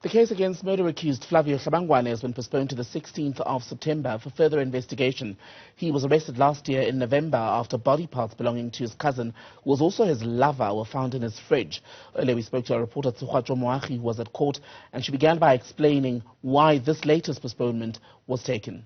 The case against murder-accused Flavio Hlabangwane has been postponed to the 16th of September for further investigation. He was arrested last year in November after body parts belonging to his cousin, who was also his lover, were found in his fridge. Earlier we spoke to our reporter Tshegohaco Moagi, who was at court, and she began by explaining why this latest postponement was taken.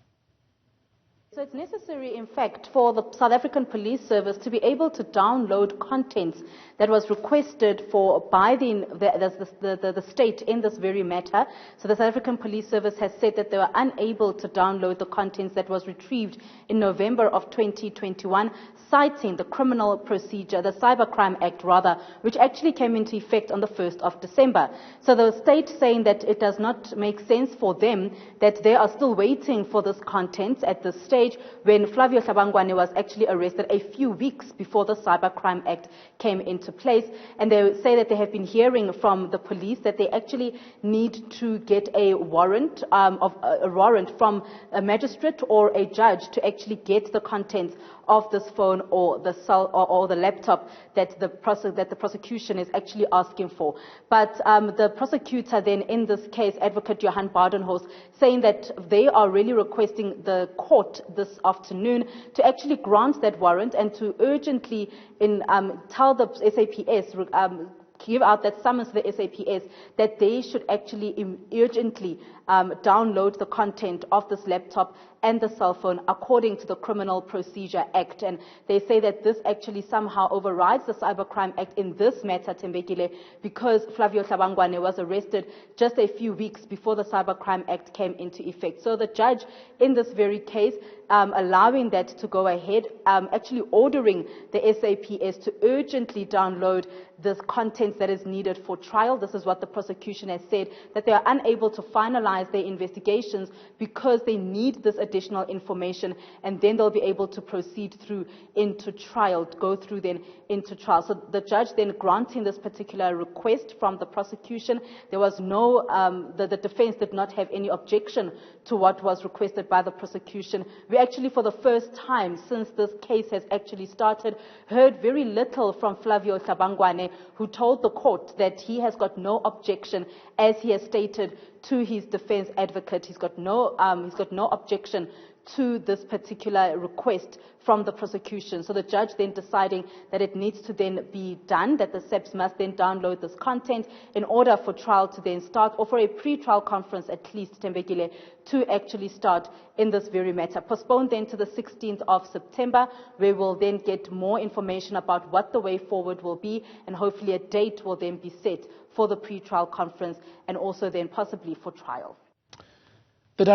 So it's necessary, in fact, for the South African Police Service to be able to download contents that was requested for by the state in this very matter. So the South African Police Service has said that they were unable to download the contents that was retrieved in November of 2021, citing the criminal procedure, the Cybercrime Act rather, which actually came into effect on the 1st of December. So the state saying that it does not make sense for them that they are still waiting for this content at this stage, when Flavio Hlabangwane was actually arrested a few weeks before the Cybercrime Act came into place. And they say that they have been hearing from the police that they actually need to get a warrant, from a magistrate or a judge to actually get the contents of this phone or the or the laptop that the prosecution is actually asking for. But the prosecutor then in this case, Advocate Johan Badenhorst, saying that they are really requesting the court this afternoon to actually grant that warrant and to urgently tell the SAPS, give out that summons to the SAPS that they should actually urgently download the content of this laptop and the cell phone according to the Criminal Procedure Act. And they say that this actually somehow overrides the Cybercrime Act in this matter, Tembekile, because Flavio Hlabangwane was arrested just a few weeks before the Cybercrime Act came into effect. So the judge in this very case, allowing that to go ahead, actually ordering the SAPS to urgently download the contents that is needed for trial. This is what the prosecution has said, that they are unable to finalize their investigations because they need this additional information, and then they'll be able to proceed through into trial, go through then into trial. So the judge then granting this particular request from the prosecution, there was no, the defense did not have any objection to what was requested by the prosecution. We actually, for the first time since this case has actually started, heard very little from Flavio Hlabangwane, who told the court that he has got no objection, as he has stated to his defense advocate. He's got no objection to this particular request from the prosecution. So the judge then deciding that it needs to then be done, that the SAPS must then download this content in order for trial to then start, or for a pre-trial conference at least, Tembekile, to actually start in this very matter. Postponed then to the 16th of September, where we'll then get more information about what the way forward will be, and hopefully a date will then be set for the pre-trial conference and also then possibly for trial. The